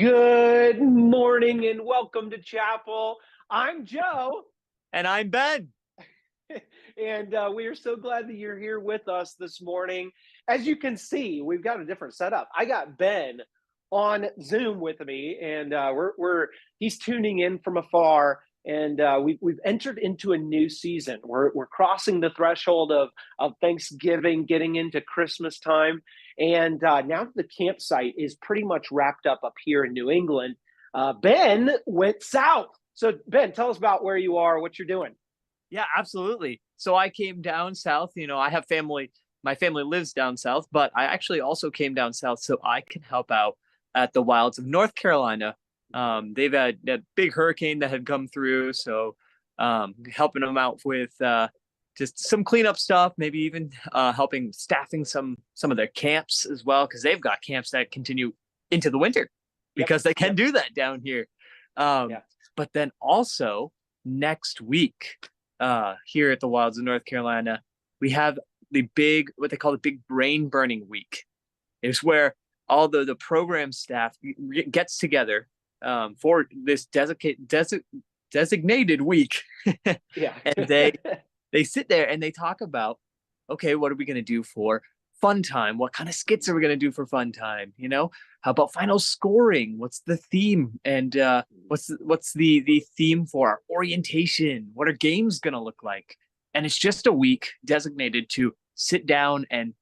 Good morning and welcome to chapel. I'm Joe, And I'm Ben. and we are so glad that you're here with us this morning. As you can see, we've got a different setup. I got Ben on Zoom with me, and he's tuning in from afar. And we've entered into a new season. We're crossing the threshold of Thanksgiving, getting into Christmas time, and now the campsite is pretty much wrapped up here in New England. Ben went south. So Ben, tell us about where you are, what you're doing. Yeah, absolutely. So I came down south. I have family. My family lives down south, but I actually also came down south so I can help out at the wilds of North Carolina. They've had a big hurricane that had come through, so helping them out with just some cleanup stuff, maybe even helping staffing some of their camps as well, because they've got camps that continue into the winter Yep. because they can Yep. do that down here. Um, Yeah. but then also next week, here at the wilds of North Carolina, we have what they call the big brain burning week. It's where all the program staff gets together for this designated week, Yeah. and they sit there and they talk about, okay, what are we going to do for fun time? What kind of skits are we going to do for fun time? How about final scoring? What's the theme? And what's the theme for our orientation? What are games going to look like? And it's just a week designated to sit down and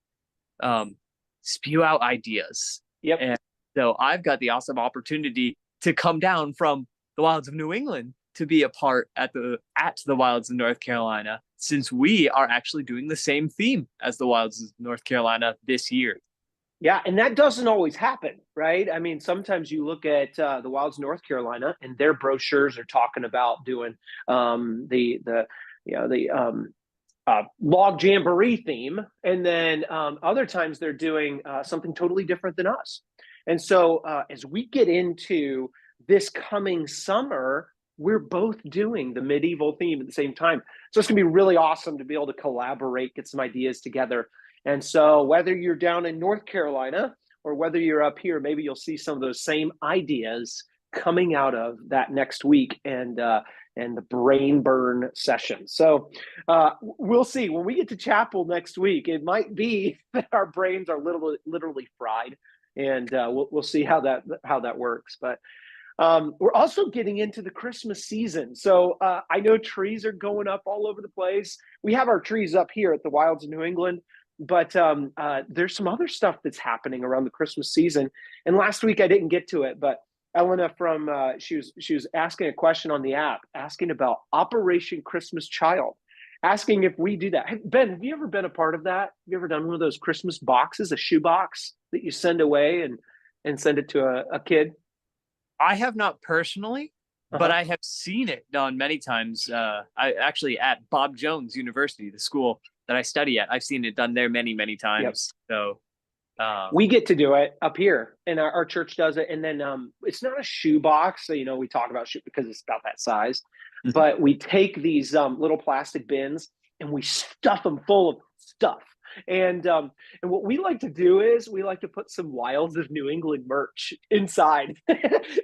spew out ideas. Yep. And so I've got the awesome opportunity to come down from the wilds of New England to be a part at the wilds of North Carolina, since we are actually doing the same theme as the wilds of North Carolina this year. Yeah, and that doesn't always happen, right? I mean, sometimes you look at the Wilds, North Carolina, and their brochures are talking about doing the log jamboree theme, and then other times they're doing something totally different than us. And so, as we get into this coming summer, we're both doing the medieval theme at the same time. So it's going to be really awesome to be able to collaborate, get some ideas together. And so whether you're down in North Carolina or whether you're up here, maybe you'll see some of those same ideas coming out of that next week and the brain burn session. So we'll see. When we get to chapel next week, it might be that our brains are literally fried, and we'll see how that works. But we're also getting into the Christmas season. So I know trees are going up all over the place. We have our trees up here at the Wilds of New England, but there's some other stuff that's happening around the Christmas season. And last week I didn't get to it, but Elena she was asking a question on the app, asking about Operation Christmas Child, asking if we do that. Hey, Ben, have you ever been a part of that? Have you ever done one of those Christmas boxes, a shoe box that you send away and send it to a kid? I have not personally, but Uh-huh. I have seen it done many times. I actually at Bob Jones University, the school that I study at, I've seen it done there many, many Yep. times. So We get to do it up here, and our church does it. And then it's not a shoe box. So, we talk about shoe because it's about that size. mhm. But we take these little plastic bins and we stuff them full of stuff. And what we like to do is we like to put some Wilds of New England merch inside.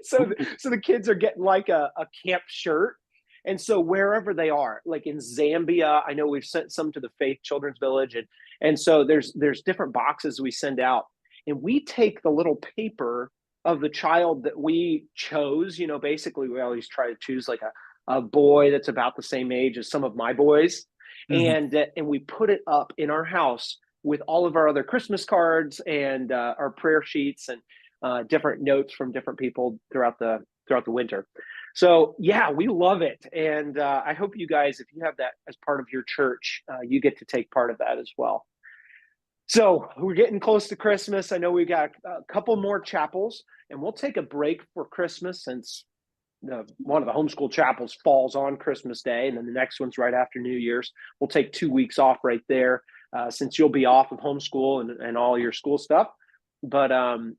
So the kids are getting like a camp shirt. And so wherever they are, like in Zambia, I know we've sent some to the Faith Children's Village, and so there's different boxes we send out, and we take the little paper of the child that we chose. Basically we always try to choose like a boy that's about the same age as some of my boys, Mhm. and we put it up in our house with all of our other Christmas cards and our prayer sheets and different notes from different people throughout the winter. So yeah, we love it, and I hope you guys, if you have that as part of your church, you get to take part of that as well. So we're getting close to Christmas. I know we've got a couple more chapels, and we'll take a break for Christmas since one of the homeschool chapels falls on Christmas Day, and then the next one's right after New Year's. We'll take 2 weeks off right there, since you'll be off of homeschool and all your school stuff. But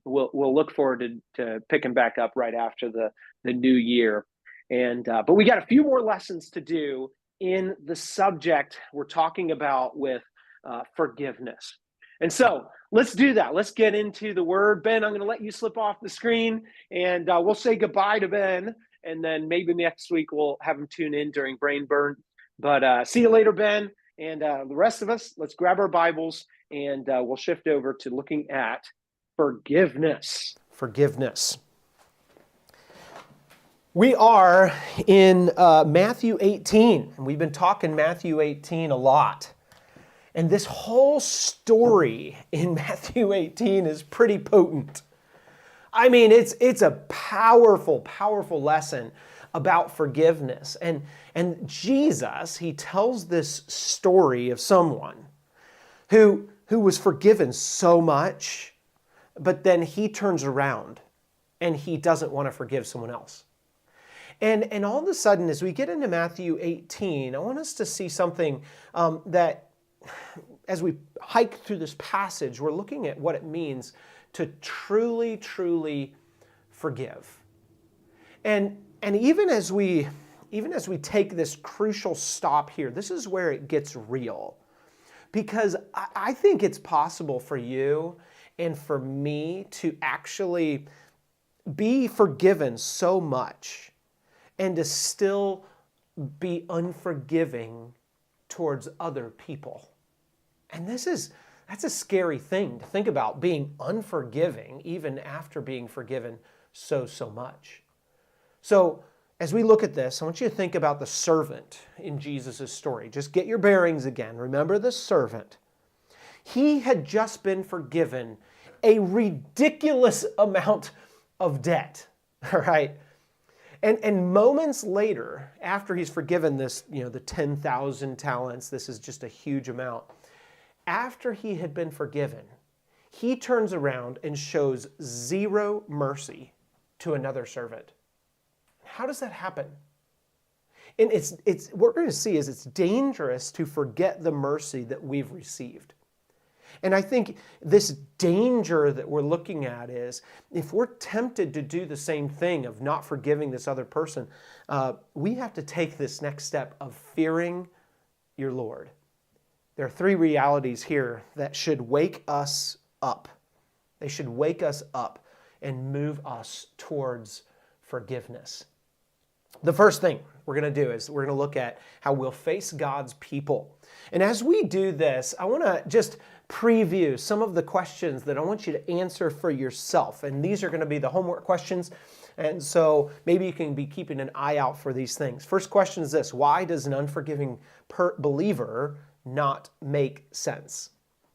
we'll look forward to picking back up right after the new year. And but we got a few more lessons to do in the subject we're talking about with forgiveness. And so Let's do that. Let's get into the word. Ben, I'm going to let you slip off the screen, and we'll say goodbye to Ben, and then maybe next week we'll have him tune in during Brain Burn. But see you later, Ben. And the rest of us, let's grab our Bibles, and we'll shift over to looking at forgiveness. Forgiveness. We are in Matthew 18, and we've been talking Matthew 18 a lot. And this whole story in Matthew 18 is pretty potent. I mean, it's a powerful, powerful lesson about forgiveness. And Jesus, he tells this story of someone who was forgiven so much, but then he turns around and he doesn't want to forgive someone else. And all of a sudden, as we get into Matthew 18, I want us to see something that, as we hike through this passage, we're looking at what it means to truly, truly forgive. And even as we take this crucial stop here, this is where it gets real. Because I think it's possible for you and for me to actually be forgiven so much and to still be unforgiving towards other people. And that's a scary thing to think about, being unforgiving even after being forgiven so much. So as we look at this, I want you to think about the servant in Jesus' story. Just get your bearings again. Remember the servant. He had just been forgiven a ridiculous amount of debt, all right? And moments later, after he's forgiven this, the 10,000 talents, this is just a huge amount. After he had been forgiven, he turns around and shows zero mercy to another servant. How does that happen? And it's what we're going to see is it's dangerous to forget the mercy that we've received. And I think this danger that we're looking at is if we're tempted to do the same thing of not forgiving this other person, we have to take this next step of fearing your Lord. There are three realities here that should wake us up. They should wake us up and move us towards forgiveness. The first thing we're going to do is we're going to look at how we'll face God's people. And as we do this, I want to just preview some of the questions that I want you to answer for yourself. And these are going to be the homework questions. And so maybe you can be keeping an eye out for these things. First question is this: why does an unforgiving believer not make sense?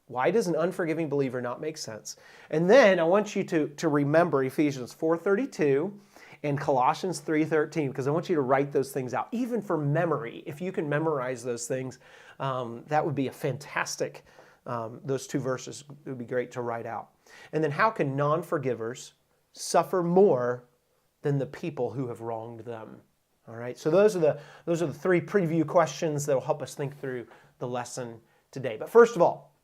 Why does an unforgiving believer not make sense? And then I want you to remember Ephesians 4:32 and Colossians 3:13, because I want you to write those things out, even for memory. If you can memorize those things, that would be a fantastic, those two verses would be great to write out. And then how can non-forgivers suffer more than the people who have wronged them? All right, so those are the three preview questions that will help us think through the lesson today. But first of all,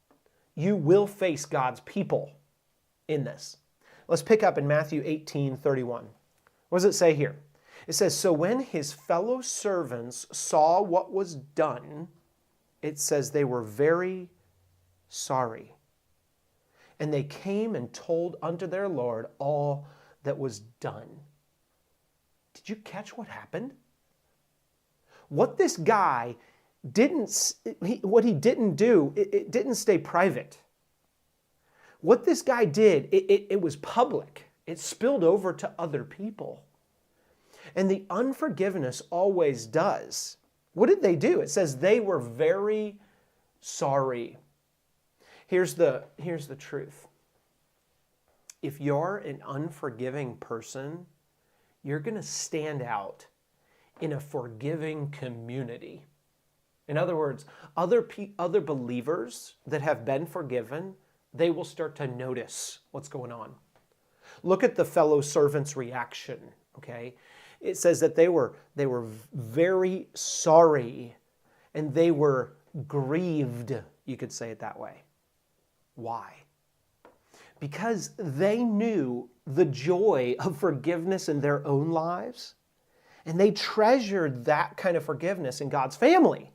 you will face God's people in this. Let's pick up in Matthew 18:31. What does it say here? It says, so when his fellow servants saw what was done, it says they were very sorry. And they came and told unto their Lord all that was done. Did you catch what happened? What this guy what he didn't do, it didn't stay private. What this guy did, it was public. It spilled over to other people. And the unforgiveness always does. What did they do? It says they were very sorry. Here's the truth. If you're an unforgiving person, you're going to stand out in a forgiving community. In other words, other believers that have been forgiven, they will start to notice what's going on. Look at the fellow servants' reaction, okay? It says that they were very sorry and they were grieved, you could say it that way. Why? Because they knew the joy of forgiveness in their own lives, and they treasured that kind of forgiveness in God's family.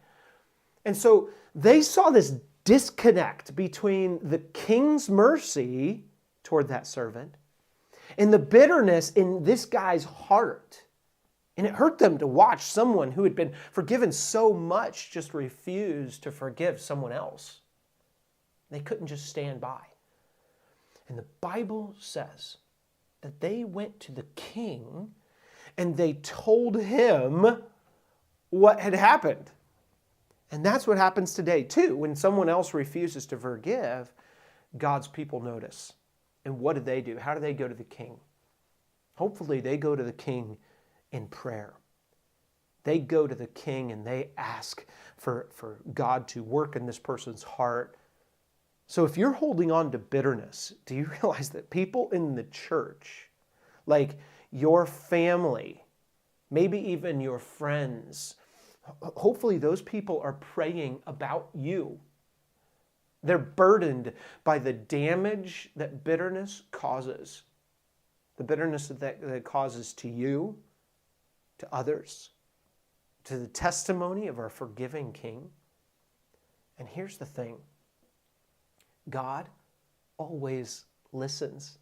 And so they saw this disconnect between the king's mercy toward that servant and the bitterness in this guy's heart. And it hurt them to watch someone who had been forgiven so much just refuse to forgive someone else. They couldn't just stand by. And the Bible says that they went to the king and they told him what had happened. And that's what happens today too. When someone else refuses to forgive, God's people notice. And what do? How do they go to the king? Hopefully they go to the king in prayer. They go to the king and they ask for God to work in this person's heart. So if you're holding on to bitterness, do you realize that people in the church, like your family, maybe even your friends, hopefully those people are praying about you. They're burdened by the damage that bitterness causes. The bitterness that it causes to you, to others, to the testimony of our forgiving King. And here's the thing. God always listens.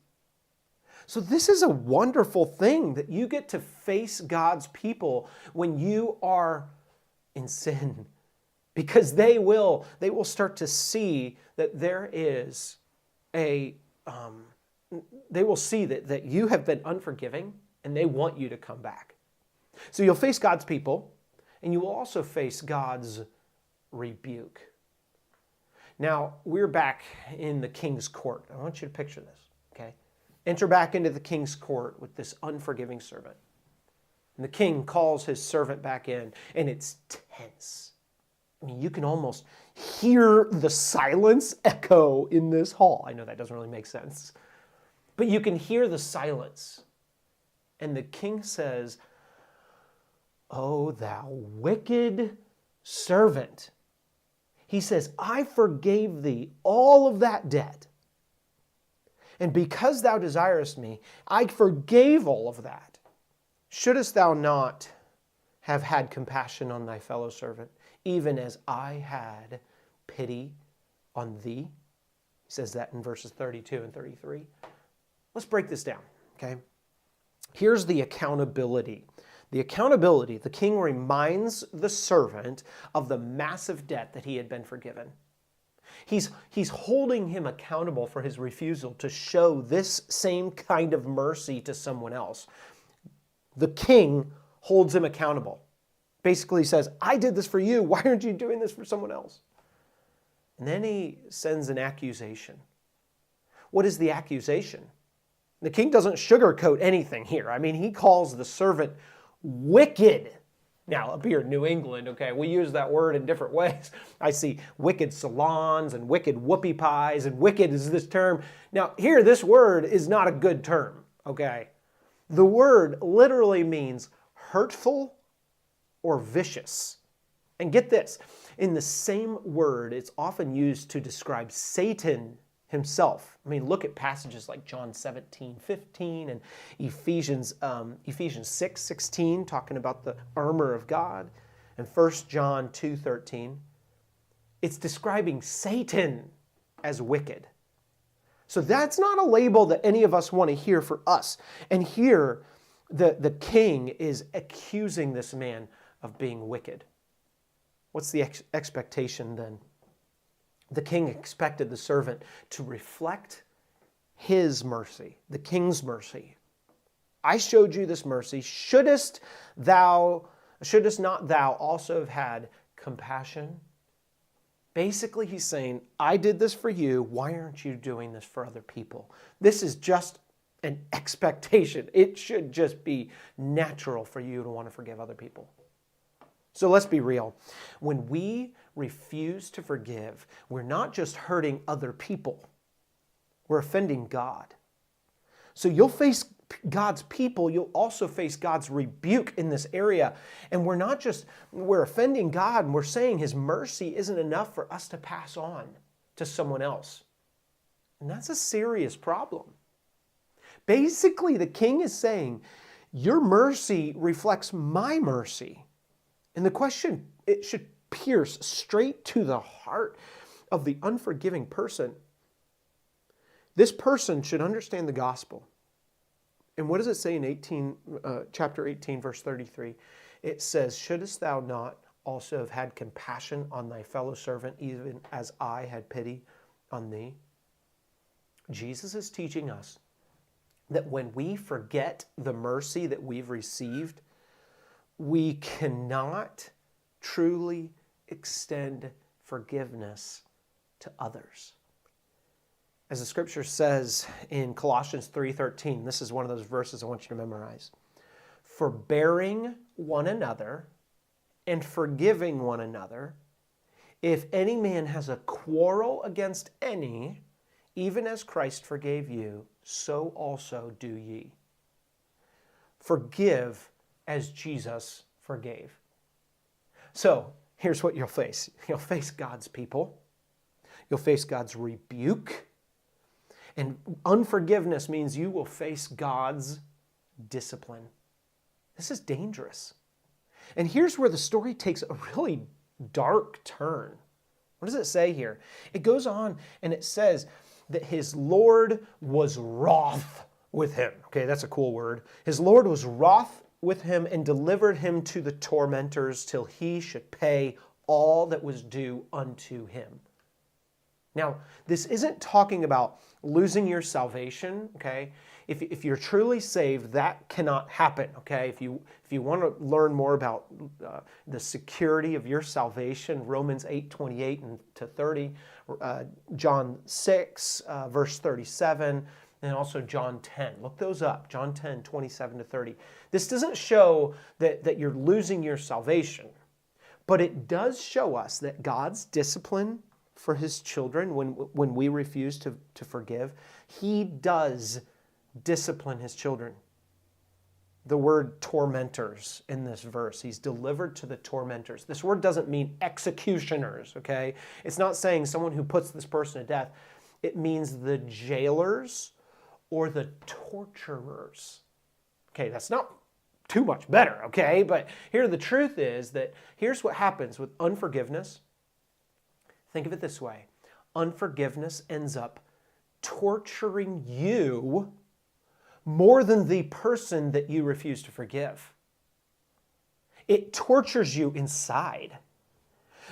So this is a wonderful thing that you get to face God's people when you are in sin, because they will start to see that there is they will see that you have been unforgiving and they want you to come back. So you'll face God's people and you will also face God's rebuke. Now, we're back in the king's court. I want you to picture this, okay? Enter back into the king's court with this unforgiving servant. And the king calls his servant back in, and it's tense. I mean, you can almost hear the silence echo in this hall. I know that doesn't really make sense. But you can hear the silence. And the king says, "Oh, thou wicked servant." He says, "I forgave thee all of that debt. And because thou desirest me, I forgave all of that. Shouldest thou not have had compassion on thy fellow servant, even as I had pity on thee?" He says that in verses 32 and 33. Let's break this down, okay? Here's the accountability. The king reminds the servant of the massive debt that he had been forgiven. He's holding him accountable for his refusal to show this same kind of mercy to someone else. The king holds him accountable. Basically says, "I did this for you. Why aren't you doing this for someone else?" And then he sends an accusation. What is the accusation? The king doesn't sugarcoat anything here. I mean, he calls the servant wicked. Now, up here in New England, okay, we use that word in different ways. I see wicked salons and wicked whoopie pies, and wicked is this term. Now, here, this word is not a good term, okay? The word literally means hurtful or vicious. And get this, in the same word, it's often used to describe Satan himself. I mean, look at passages like John 17:15 and Ephesians 6:16, talking about the armor of God, and 1 John 2:13. It's describing Satan as wicked. So that's not a label that any of us want to hear for us. And here, the king is accusing this man of being wicked. What's the expectation then? The king expected the servant to reflect his mercy, the king's mercy. "I showed you this mercy. Shouldest not thou also have had compassion?" Basically, he's saying, "I did this for you. Why aren't you doing this for other people?" This is just an expectation. It should just be natural for you to want to forgive other people. So let's be real. When we refuse to forgive, we're not just hurting other people. We're offending God. So you'll face God's people, you'll also face God's rebuke in this area. And we're offending God, and we're saying His mercy isn't enough for us to pass on to someone else. And that's a serious problem. Basically, the king is saying, your mercy reflects my mercy. And the question, it should pierce straight to the heart of the unforgiving person, this person should understand the gospel. And what does it say in chapter 18, verse 33? It says, shouldest thou not also have had compassion on thy fellow servant, even as I had pity on thee? Jesus is teaching us that when we forget the mercy that we've received, we cannot truly extend forgiveness to others. As the scripture says in Colossians 3:13, this is one of those verses I want you to memorize. Forbearing one another and forgiving one another, if any man has a quarrel against any, even as Christ forgave you, so also do ye. Forgive as Jesus forgave. So, here's what you'll face. You'll face God's people. You'll face God's rebuke. And unforgiveness means you will face God's discipline. This is dangerous. And here's where the story takes a really dark turn. What does it say here? It goes on and it says that his Lord was wroth with him. Okay, that's a cool word. His Lord was wroth with him and delivered him to the tormentors till he should pay all that was due unto him. Now, this isn't talking about losing your salvation, okay? If you're truly saved, that cannot happen, okay? If you want to learn more about the security of your salvation, Romans 8:28 and to 30, John 6, verse 37, and also John 10. Look those up, John 10, 27 to 30. This doesn't show that you're losing your salvation, but it does show us that God's discipline for his children when we refuse to forgive, he does discipline his children. The word tormentors in this verse, he's delivered to the tormentors. This word doesn't mean executioners, okay? It's not saying someone who puts this person to death. It means the jailers or the torturers. Okay, that's not too much better, okay? But here the truth is that here's what happens with unforgiveness. Think of it this way. Unforgiveness ends up torturing you more than the person that you refuse to forgive. It tortures you inside.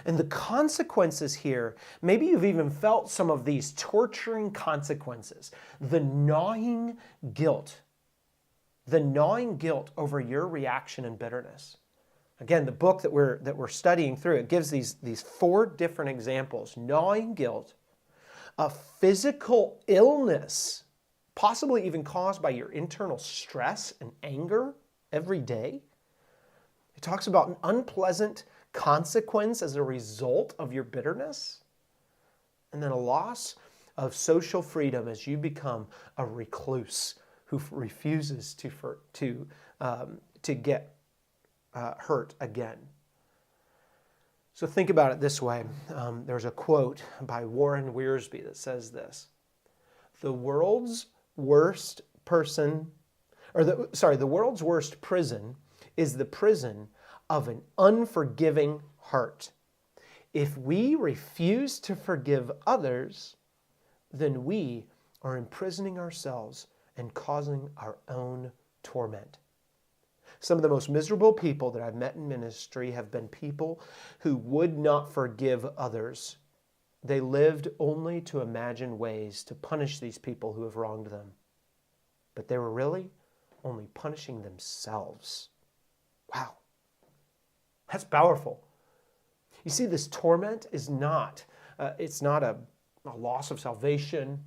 And the consequences here, maybe you've even felt some of these torturing consequences. The gnawing guilt over your reaction and bitterness. Again, the book that we're studying through, it gives these 4 different examples. Gnawing guilt, a physical illness, possibly even caused by your internal stress and anger every day. It talks about an unpleasant consequence as a result of your bitterness. And then a loss of social freedom as you become a recluse who refuses to get hurt again. So think about it this way. There's a quote by Warren Wiersbe that says this: the world's worst prison is the prison of an unforgiving heart. If we refuse to forgive others, then we are imprisoning ourselves and causing our own torment. Some of the most miserable people that I've met in ministry have been people who would not forgive others. They lived only to imagine ways to punish these people who have wronged them. But they were really only punishing themselves. Wow. That's powerful. You see, this torment is not, it's not a loss of salvation,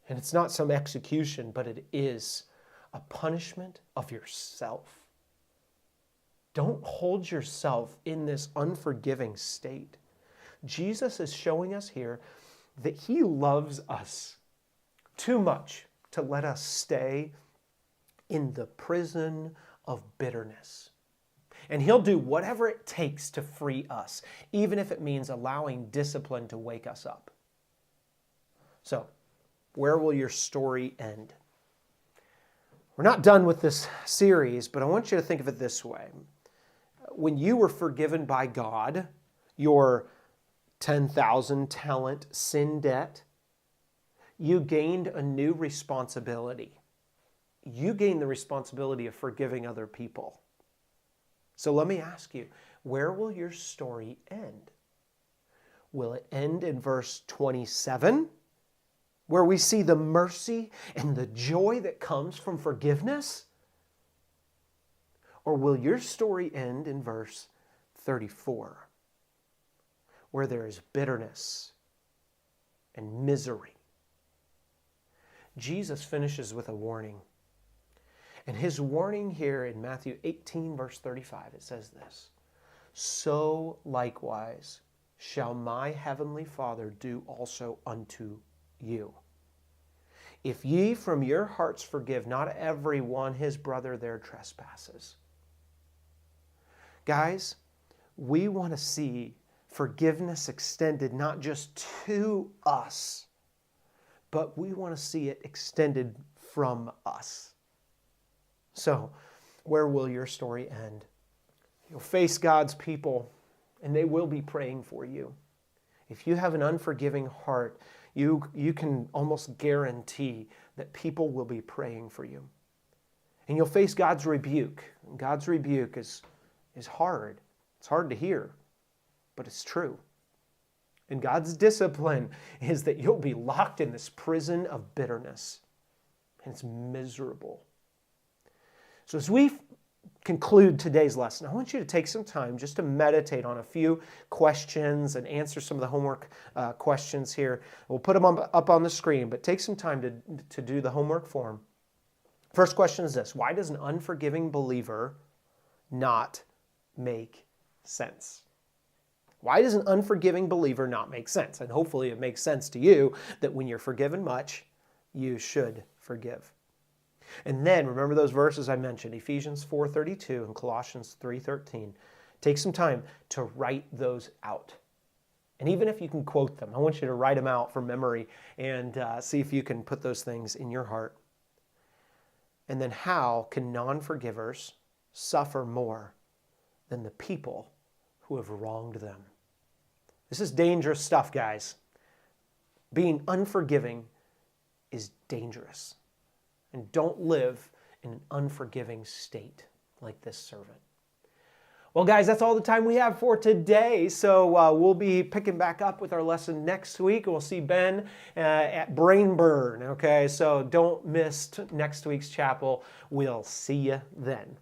and it's not some execution, but it is a punishment of yourself. Don't hold yourself in this unforgiving state. Jesus is showing us here that he loves us too much to let us stay in the prison of bitterness. And he'll do whatever it takes to free us, even if it means allowing discipline to wake us up. So, where will your story end? We're not done with this series, but I want you to think of it this way. When you were forgiven by God, your 10,000 talent sin debt, you gained a new responsibility. You gained the responsibility of forgiving other people. So let me ask you, where will your story end? Will it end in verse 27, where we see the mercy and the joy that comes from forgiveness? Or will your story end in verse 34, where there is bitterness and misery? Jesus finishes with a warning. And his warning here in Matthew 18, verse 35, it says this: "So likewise shall my heavenly Father do also unto you, if ye from your hearts forgive not every one his brother their trespasses." Guys, we want to see forgiveness extended not just to us, but we want to see it extended from us. So, where will your story end? You'll face God's people, and they will be praying for you. If you have an unforgiving heart, you can almost guarantee that people will be praying for you. And you'll face God's rebuke. And God's rebuke is hard. It's hard to hear, but it's true. And God's discipline is that you'll be locked in this prison of bitterness. And it's miserable. So as we conclude today's lesson, I want you to take some time just to meditate on a few questions and answer some of the homework questions here. We'll put them up on the screen, but take some time to do the homework form. First question is this: why does an unforgiving believer not make sense? Why does an unforgiving believer not make sense? And hopefully it makes sense to you that when you're forgiven much, you should forgive. And then remember those verses I mentioned, Ephesians 4:32 and Colossians 3:13. Take some time to write those out. And even if you can quote them, I want you to write them out from memory and see if you can put those things in your heart. And then how can non-forgivers suffer more than the people who have wronged them? This is dangerous stuff, guys. Being unforgiving is dangerous. And don't live in an unforgiving state like this servant. Well, guys, that's all the time we have for today. So we'll be picking back up with our lesson next week. We'll see Ben at Brain Burn. Okay, so don't miss next week's chapel. We'll see you then.